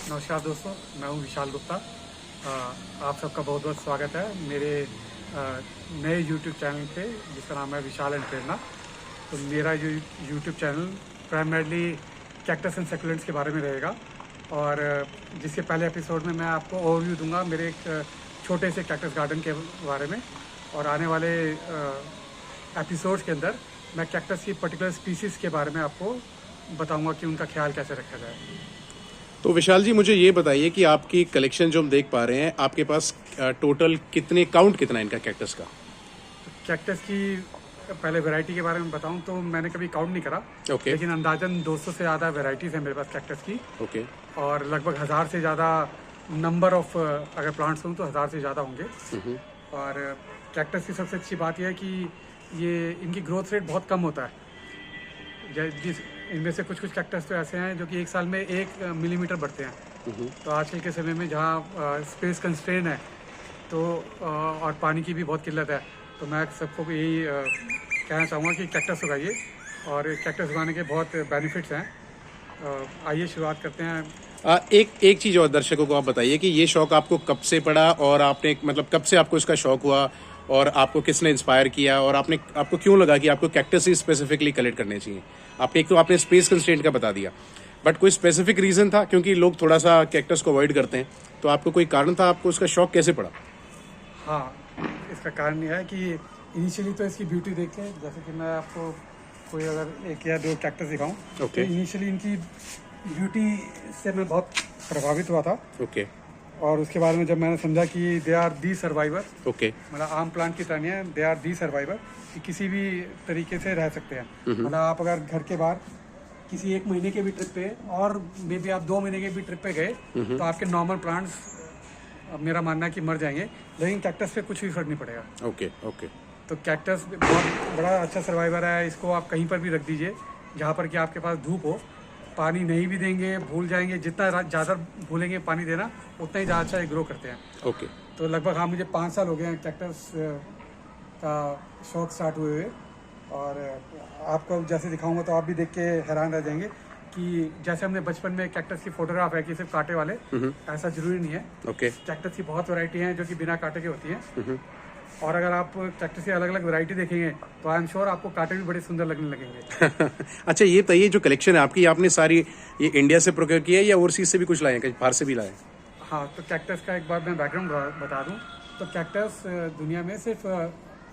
नमस्कार दोस्तों, मैं हूं विशाल गुप्ता। आप सबका बहुत बहुत स्वागत है मेरे नए YouTube चैनल पे जिसका नाम है विशाल एंड प्रेरणा। तो मेरा जो YouTube channel primarily cactus and succulents के बारे में रहेगा और जिसके पहले एपिसोड में मैं आपको ओवरव्यू दूंगा मेरे एक छोटे से कैक्टस गार्डन के बारे में, और आने वाले एपिसोड्स के अंदर मैं कैक्टस की पर्टिकुलर स्पीसीज़ के बारे में आपको बताऊंगा कि उनका ख्याल कैसे रखा जाए। तो विशाल जी, मुझे ये बताइए कि आपकी कलेक्शन जो हम देख पा रहे हैं, आपके पास टोटल काउंट कितना है इनका कैक्टस का? कैक्टस की पहले वैरायटी के बारे में बताऊं तो मैंने कभी काउंट नहीं करा। ओके। लेकिन अंदाजन 200 से ज़्यादा वैरायटीज़ हैं मेरे पास कैक्टस की। ओके। और लगभग 1000 से ज़्यादा नंबर ऑफ अगर प्लांट्स हों तो 1000 से ज़्यादा होंगे। और कैक्टस की सबसे अच्छी बात यह है कि ये इनकी ग्रोथ रेट बहुत कम होता है। जिस इनमें से कुछ कैक्टस तो ऐसे हैं जो कि एक साल में 1 मिलीमीटर बढ़ते हैं। तो आजकल के समय में जहाँ स्पेस कंस्ट्रेन है तो और पानी की भी बहुत किल्लत है, तो मैं सबको यही कहना चाहूँगा कि कैक्टस उगाइए, और कैक्टस उगाने के बहुत बेनिफिट्स हैं। आइए शुरुआत करते हैं। एक चीज़ और दर्शकों को आप बताइए कि ये शौक आपको कब से पड़ा, और आपने मतलब कब से आपको इसका शौक हुआ, और आपको किसने इंस्पायर किया, और आपको क्यों लगा कि आपको कैक्टस ही स्पेसिफिकली कलेक्ट करने चाहिए? आपने स्पेस कंस्ट्रेंट का बता दिया, बट कोई स्पेसिफिक रीज़न था? क्योंकि लोग थोड़ा सा कैक्टस को अवॉइड करते हैं, तो आपको कोई कारण था? आपको उसका शौक कैसे पड़ा? हाँ, इसका कारण यह है कि इनिशियली तो इसकी ब्यूटी देख के, जैसे कि मैं आपको कोई अगर 1 या 2 कैक्टस दिखाऊं तो इनिशियली इनकी ब्यूटी से मैं बहुत प्रभावित हुआ था। ओके। और उसके बाद में जब मैंने समझा कि they are the survivor, okay, मतलब आम प्लांट की तरह नहीं है, दे आर दी सर्वाइवर, कि किसी भी तरीके से रह सकते हैं। मतलब आप अगर घर के बाहर किसी 1 महीने के भी ट्रिप पे, और मे बी आप 2 महीने के भी ट्रिप पे गए तो आपके नॉर्मल प्लांट्स, मेरा मानना है कि मर जाएंगे, लेकिन कैक्टस पे कुछ भी फर्क नहीं पड़ेगा। ओके। ओके। तो कैक्टस बहुत बड़ा अच्छा सर्वाइवर है। इसको आप कहीं पर भी रख दीजिए जहाँ पर कि आपके पास धूप हो, पानी नहीं भी देंगे, भूल जाएंगे, जितना ज़्यादा भूलेंगे पानी देना उतना ही ज़्यादा अच्छा ग्रो करते हैं। ओके। तो लगभग मुझे 5 साल हो गए हैं कैक्टस का शौक स्टार्ट हुए हुए। और आपको जैसे दिखाऊंगा तो आप भी देख के हैरान रह जाएंगे कि जैसे हमने बचपन में कैक्टस की फोटोग्राफ है कि सिर्फ कांटे वाले, ऐसा जरूरी नहीं है। ओके। कैक्टस की बहुत वैरायटी हैं जो कि बिना कांटे के होती हैं। और अगर आप कैक्टस की अलग अलग वैरायटी देखेंगे तो आई एम श्योर आपको कांटे भी बड़े सुंदर लगने लगेंगे। अच्छा, ये बताइए, जो कलेक्शन है आपकी, आपने सारी ये इंडिया से प्रोक्योर किया है या ओवरसीज से भी कुछ लाए हैं, कहीं बाहर से भी लाए हैं? हाँ, तो कैक्टस का एक बार मैं बैकग्राउंड बता दूं तो कैक्टस दुनिया में सिर्फ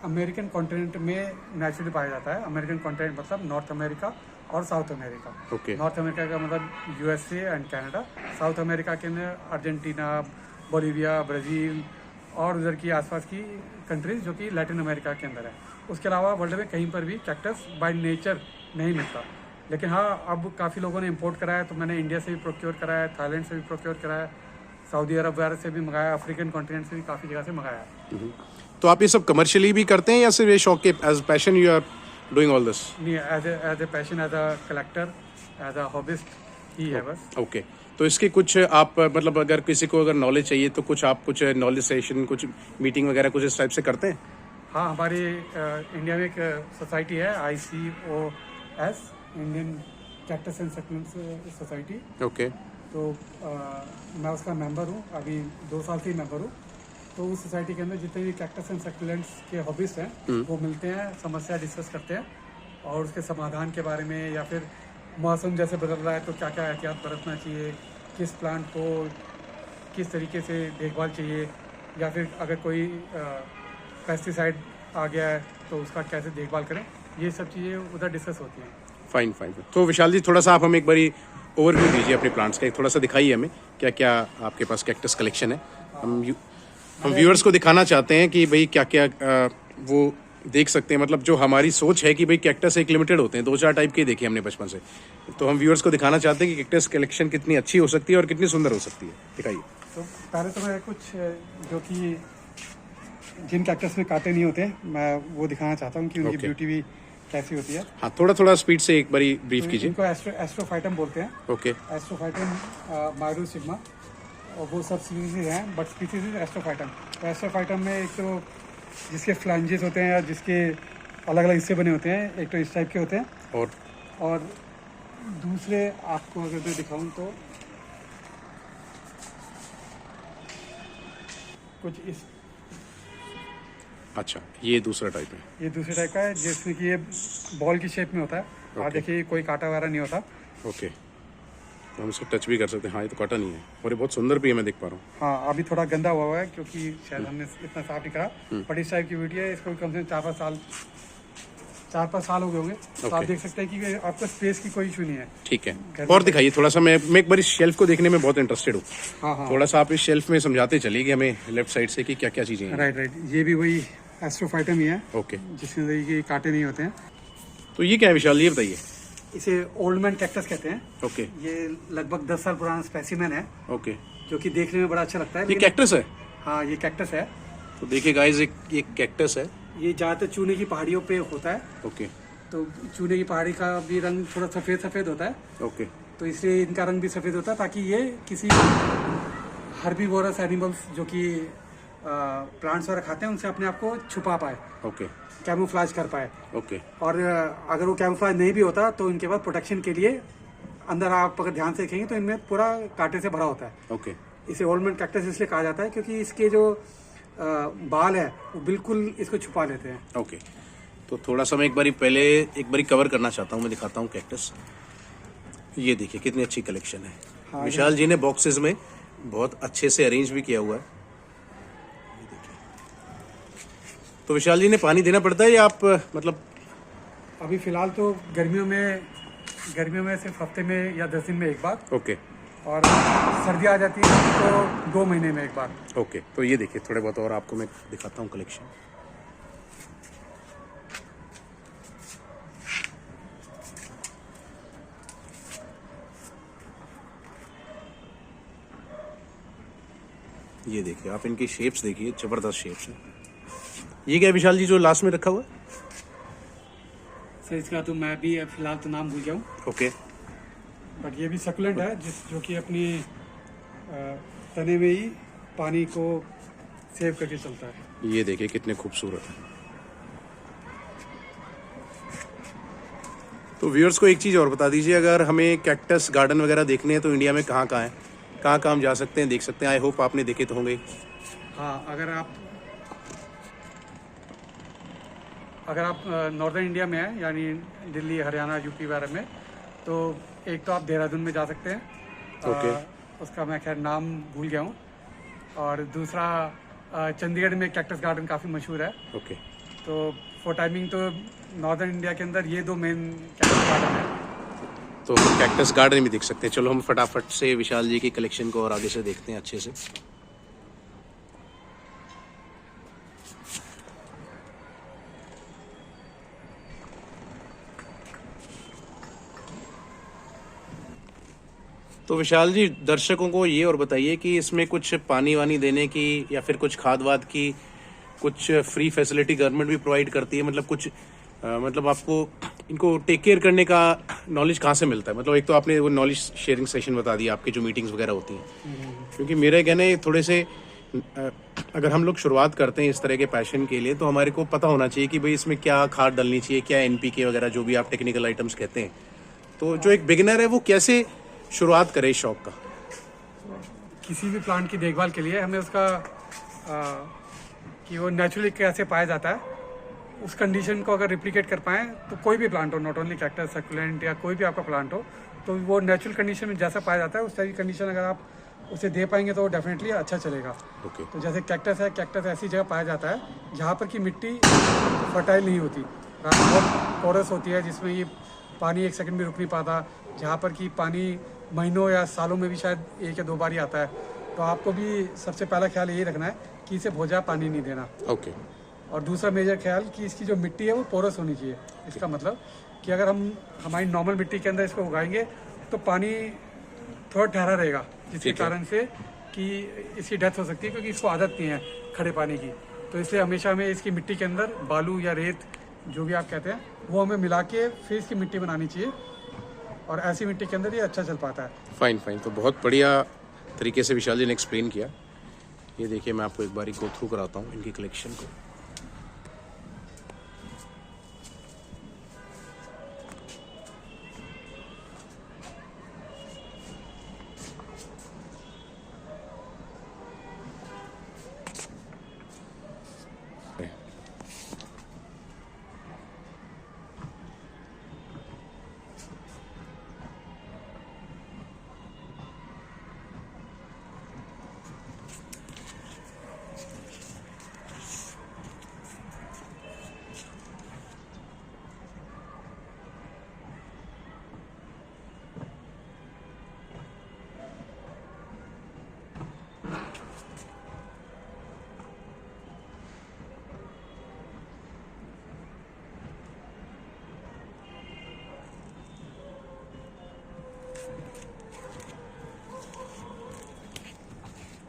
अमेरिकन कॉन्टिनेंट में नेचुरली पाया जाता है। अमेरिकन कॉन्टिनेंट मतलब नॉर्थ अमेरिका और south America. Okay. North America का मतलब USA and Canada, south America के अंदर अर्जेंटीना, बोलिविया, ब्राज़ील और उधर की आसपास की कंट्रीज जो कि लैटिन अमेरिका के अंदर है। उसके अलावा वर्ल्ड में कहीं पर भी कैक्टस बाय नेचर नहीं मिलता। लेकिन हाँ, अब काफ़ी लोगों ने इंपोर्ट करा है, तो मैंने इंडिया से भी प्रोक्योर करा है, थाईलैंड से भी प्रोक्योर करा है, सऊदी अरब वगैरह से भी मंगाया, अफ्रीकन कॉन्टिनेंट से भी काफ़ी जगह से मंगाया है। तो आप ये सब कमर्शियली भी करते हैं या सिर्फ ये शौक के as passion you are doing all this? नहीं, as a passion, as a collector, as a hobbyist ही है बस। ओके। तो इसके कुछ आप मतलब अगर किसी को अगर नॉलेज चाहिए तो कुछ नॉलेज सेशन, कुछ मीटिंग वगैरह कुछ इस टाइप से करते हैं? हाँ, हमारी इंडिया में एक सोसाइटी है, ICOS, Indian cactus and succulents society. Okay. तो मैं उसका मेंबर हूँ, अभी 2 साल से ही मेंबर हूँ। तो उस सोसाइटी के अंदर जितने भी कैक्टस एंड सक्यूलेंट्स के हॉबिस्ट हैं वो मिलते हैं, समस्या डिस्कस करते हैं, और उसके समाधान के बारे में, या फिर मौसम जैसे बदल रहा है तो क्या क्या एहतियात बरतना चाहिए, किस प्लांट को किस तरीके से देखभाल चाहिए, या फिर अगर कोई पेस्टिसाइड आ गया है तो उसका कैसे देखभाल करें, ये सब चीज़ें उधर डिस्कस होती हैं। Fine fine. तो विशाल जी, थोड़ा सा आप हमें एक बारी ओवरव्यू दीजिए अपने प्लांट्स का, थोड़ा सा दिखाइए हमें क्या क्या आपके पास कैक्टस कलेक्शन है। हम व्यूअर्स को दिखाना चाहते हैं कि भाई क्या क्या वो देख सकते हैं। मतलब जो हमारी सोच है कि भाई कैक्टस एक लिमिटेड होते हैं, 2-4 टाइप के देखे हमने बचपन से, तो हम व्यूअर्स को दिखाना चाहते हैं कि कैक्टस कलेक्शन कितनी अच्छी हो सकती है और कितनी सुंदर हो सकती है। दिखाइए। तो पहले तो मैं कुछ जो कि जिन कैक्टस में कांटे नहीं होते मैं वो दिखाना चाहता हूँ कि उनकी ब्यूटी भी कैसी होती है। हाँ, थोड़ा स्पीड से एक बारी ब्रीफ कीजिए। इनको एस्ट्रोफाइटम बोलते हैं। ओके। एस्ट्रोफाइटम, माइरू सिग्मा, और वो सब स्पीसीज हैं, बट स्पीसीज इज एस्ट्रोफाइटम। तो एस्ट्रोफाइटम में एक तो जिसके फ्लैंजेस होते हैं या जिसके अलग अलग हिस्से बने होते हैं, एक तो इस टाइप के होते हैं, और दूसरे आपको अगर मैं दिखाऊं तो कुछ इस अच्छा, ये दूसरा टाइप है। ये दूसरे टाइप का है जिसमें कि ये बॉल की शेप में होता है। और Okay. देखिए कोई कांटा वगैरह नहीं होता। ओके, तो हम इसे टच भी कर सकते हैं। हाँ, ये तो काटा नहीं है और ये बहुत सुंदर भी है, मैं देख पा रहा हूँ। हाँ, अभी थोड़ा गंदा हुआ है क्योंकि शायद हमने इतना साफ नहीं करा। बट इस टाइप की वीडियो है, इसको कम से कम 4-5 साल हो गए होंगे। तो आप Okay. देख सकते हैं कि आपको स्पेस की कोई इशू नहीं है। ठीक है, घर और में- दिखाइए थोड़ा सा। मैं एक बार इस शेल्फ को देखने में बहुत इंटरेस्टेड हूँ। हाँ हाँ, थोड़ा सा आप इस शेल्फ में समझाते चलिए कि हमें लेफ्ट साइड से कि क्या क्या चीज़ें हैं। Right right. ये भी वही एस्ट्रोफाइटम ही है ओके, जिसमें देखिए कि कांटे नहीं होते हैं। तो ये क्या है विशाल, ये बताइए। इसे ओल्ड मैन कैक्टस कहते हैं। ओके ये लगभग 10 साल पुराना स्पेसिमेन है ओके, जो कि देखने में बड़ा अच्छा लगता है। ये लेकिन कैक्टस है। हाँ, ये कैक्टस है। तो देखिए गाइस, ये कैक्टस है। ये ज़्यादातर चूने की पहाड़ियों पे होता है। ओके तो चूने की पहाड़ी का भी रंग थोड़ा सफ़ेद सफ़ेद होता है। ओके तो इसलिए इनका रंग भी सफ़ेद होता है ताकि ये किसी हर्बीवोरस एनिमल्स जो कि प्लांट्स वगैरह खाते हैं उनसे अपने आप को छुपा पाए, ओके कैमोफ्लेज कर पाए। ओके और अगर वो कैमोफ्लेज नहीं भी होता तो इनके पास प्रोटेक्शन के लिए अंदर आप अगर ध्यान से देखेंगे तो इनमें पूरा कांटे से भरा होता है। ओके इसे ओल्ड मैन कैक्टस इसलिए कहा जाता है क्योंकि इसके जो बाल है वो बिल्कुल इसको छुपा लेते हैं। ओके। तो थोड़ा सा मैं एक बारी कवर करना चाहता हूँ। मैं दिखाता हूँ कैक्टस। ये देखिए कितनी अच्छी कलेक्शन है। हाँ, विशाल जी ने बॉक्सेस में बहुत अच्छे से अरेंज भी किया हुआ है। ये देखिए। तो विशाल जी ने पानी देना पड़ता है या आप मतलब? अभी फिलहाल तो गर्मियों में सिर्फ हफ्ते में या 10 दिन में एक बार, ओके और सर्दी आ जाती है तो 2 महीने में एक बार। ओके। तो ये देखिए थोड़े बहुत और आपको मैं दिखाता हूँ कलेक्शन। ये देखिए आप, इनकी शेप्स देखिए, जबरदस्त शेप्स हैं। ये क्या है विशाल जी जो लास्ट में रखा हुआ है? सर इसका तो मैं भी फिलहाल तो नाम भूल गया हूँ। ओके बट ये भी सकुलेंट है जो कि अपनी तने में ही पानी को सेव करके चलता है। ये देखिए कितने खूबसूरत है। तो व्यूअर्स को एक चीज़ और बता दीजिए, अगर हमें कैक्टस गार्डन वगैरह देखने हैं तो इंडिया में कहाँ कहाँ है, कहाँ कहाँ हम जा सकते हैं, देख सकते हैं? आई होप आपने देखे तो होंगे। हाँ, अगर आप नॉर्दर्न इंडिया में हैं यानी दिल्ली, हरियाणा, यूपी वगैरह में, तो एक तो आप देहरादून में जा सकते हैं। ओके। उसका मैं खैर नाम भूल गया हूँ। और दूसरा चंडीगढ़ में कैक्टस गार्डन काफ़ी मशहूर है। ओके। तो फॉर टाइमिंग तो नॉर्दर्न इंडिया के अंदर ये 2 मेन कैक्टस गार्डन है। तो हम कैक्टस गार्डन भी देख सकते हैं। चलो हम फटाफट से विशाल जी की कलेक्शन को और आगे से देखते हैं अच्छे से। तो विशाल जी, दर्शकों को ये और बताइए कि इसमें कुछ पानी वानी देने की या फिर कुछ खाद वाद की कुछ फ्री फैसिलिटी गवर्नमेंट भी प्रोवाइड करती है? मतलब कुछ मतलब आपको इनको टेक केयर करने का नॉलेज कहाँ से मिलता है? मतलब एक तो आपने वो नॉलेज शेयरिंग सेशन बता दिया, आपकी जो मीटिंग्स वगैरह होती हैं। क्योंकि मेरा कहना है थोड़े से अगर हम लोग शुरुआत करते हैं इस तरह के पैशन के लिए, तो हमारे को पता होना चाहिए कि भाई इसमें क्या खाद डलनी चाहिए, क्या एनपीके वगैरह जो भी आप टेक्निकल आइटम्स कहते हैं। तो जो एक बिगिनर है वो कैसे शुरुआत करे इस शौक का? किसी भी प्लांट की देखभाल के लिए हमें उसका कि वो नेचुरली कैसे पाया जाता है, उस कंडीशन को अगर रिप्लिकेट कर पाएँ तो कोई भी प्लांट हो, नॉट ओनली कैक्टस, सकुलेंट या कोई भी आपका प्लांट हो, तो वो नेचुरल कंडीशन में जैसा पाया जाता है उस तरह की कंडीशन अगर आप उसे दे पाएंगे तो डेफिनेटली अच्छा चलेगा। ओके। तो जैसे कैक्टस है, कैक्टस ऐसी जगह पाया जाता है जहाँ पर की मिट्टी फर्टाइल नहीं होती, बहुत पोरस होती है, जिसमें ये पानी 1 सेकंड भी रुक नहीं पाता, जहाँ पर कि पानी महीनों या सालों में भी शायद 1 या 2 बार ही आता है। तो आपको भी सबसे पहला ख्याल यही रखना है कि इसे बहुत ज़्यादा पानी नहीं देना। ओके। और दूसरा मेजर ख्याल कि इसकी जो मिट्टी है वो पोरस होनी चाहिए। इसका मतलब कि अगर हम हमारी नॉर्मल मिट्टी के अंदर इसको उगाएंगे तो पानी थोड़ा ठहरा रहेगा, जिसके ठीक है। कारण से कि इसकी डेथ हो सकती है, क्योंकि इसको आदत नहीं है खड़े पानी की। तो इसलिए हमेशा हमें इसकी मिट्टी के अंदर बालू या रेत जो भी आप कहते हैं वो हमें मिला के फिर इसकी मिट्टी बनानी चाहिए, और ऐसी मिट्टी के अंदर ये अच्छा चल पाता है। Fine fine. तो बहुत बढ़िया तरीके से विशाल जी ने एक्सप्लेन किया। ये देखिए मैं आपको एक बारी गो थ्रू कराता हूँ इनकी कलेक्शन को।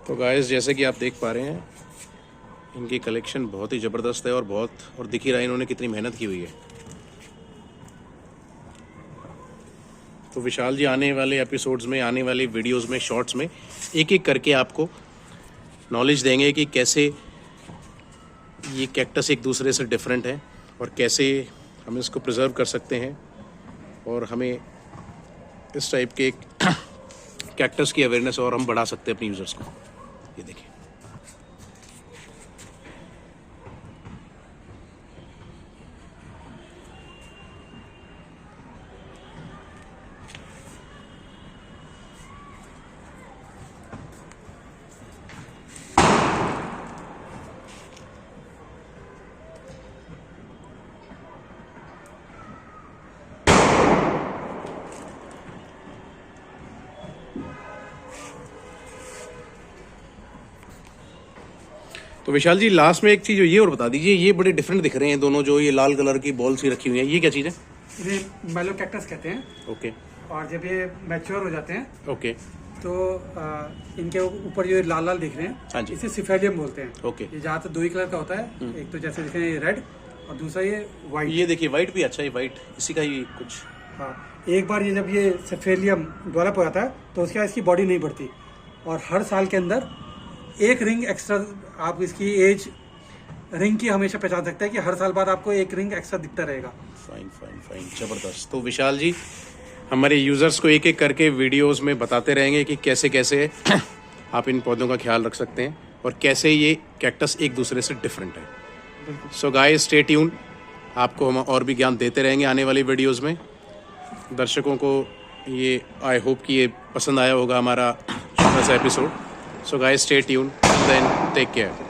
तो गाइस जैसे कि आप देख पा रहे हैं इनकी कलेक्शन बहुत ही ज़बरदस्त है और दिख ही रहा है इन्होंने कितनी मेहनत की हुई है। तो विशाल जी आने वाले एपिसोड्स में, आने वाली वीडियोस में, शॉर्ट्स में एक एक करके आपको नॉलेज देंगे कि कैसे ये कैक्टस एक दूसरे से डिफरेंट है और कैसे हम इसको प्रिजर्व कर सकते हैं और हमें इस टाइप के कैक्टस की अवेयरनेस और हम बढ़ा सकते हैं अपने यूज़र्स को। ये देखिए तो विशाल जी लास्ट में एक चीज़ ये और बता दीजिए, ये बड़े डिफरेंट दिख रहे हैं दोनों, जो ये लाल कलर की बॉल सी रखी हुई है, ये क्या चीज़ है? इन्हें मेलो कैक्टस कहते हैं। ओके और जब ये मैच्योर हो जाते हैं ओके तो इनके ऊपर जो लाल लाल दिख रहे हैं, हाँ जी, इसे सिफेलियम बोलते हैं। ओके। ये ज़्यादातर दो ही कलर का होता है, एक तो जैसे दिख रहे हैं रेड और दूसरा ये वाइट। ये देखिए वाइट भी अच्छा है, वाइट इसी का ही कुछ। हाँ, एक बार ये जब ये सिफेलियम डेवलप हो जाता है तो उसके बाद इसकी बॉडी नहीं बढ़ती और हर साल के अंदर एक रिंग एक्स्ट्रा, आप इसकी एज रिंग की हमेशा पहचान सकते हैं कि हर साल बाद आपको एक रिंग एक्स्ट्रा दिखता रहेगा। फाइन फाइन फाइन, ज़बरदस्त। तो विशाल जी हमारे यूज़र्स को एक एक करके वीडियोस में बताते रहेंगे कि कैसे कैसे आप इन पौधों का ख्याल रख सकते हैं और कैसे ये कैक्टस एक दूसरे से डिफरेंट है। सो गाइस स्टे ट्यून, आपको हम और भी ज्ञान देते रहेंगे आने वाली वीडियोस में। दर्शकों को ये आई होप कि ये पसंद आया होगा हमारा छोटा सा episode. So guys stay tune, then take care.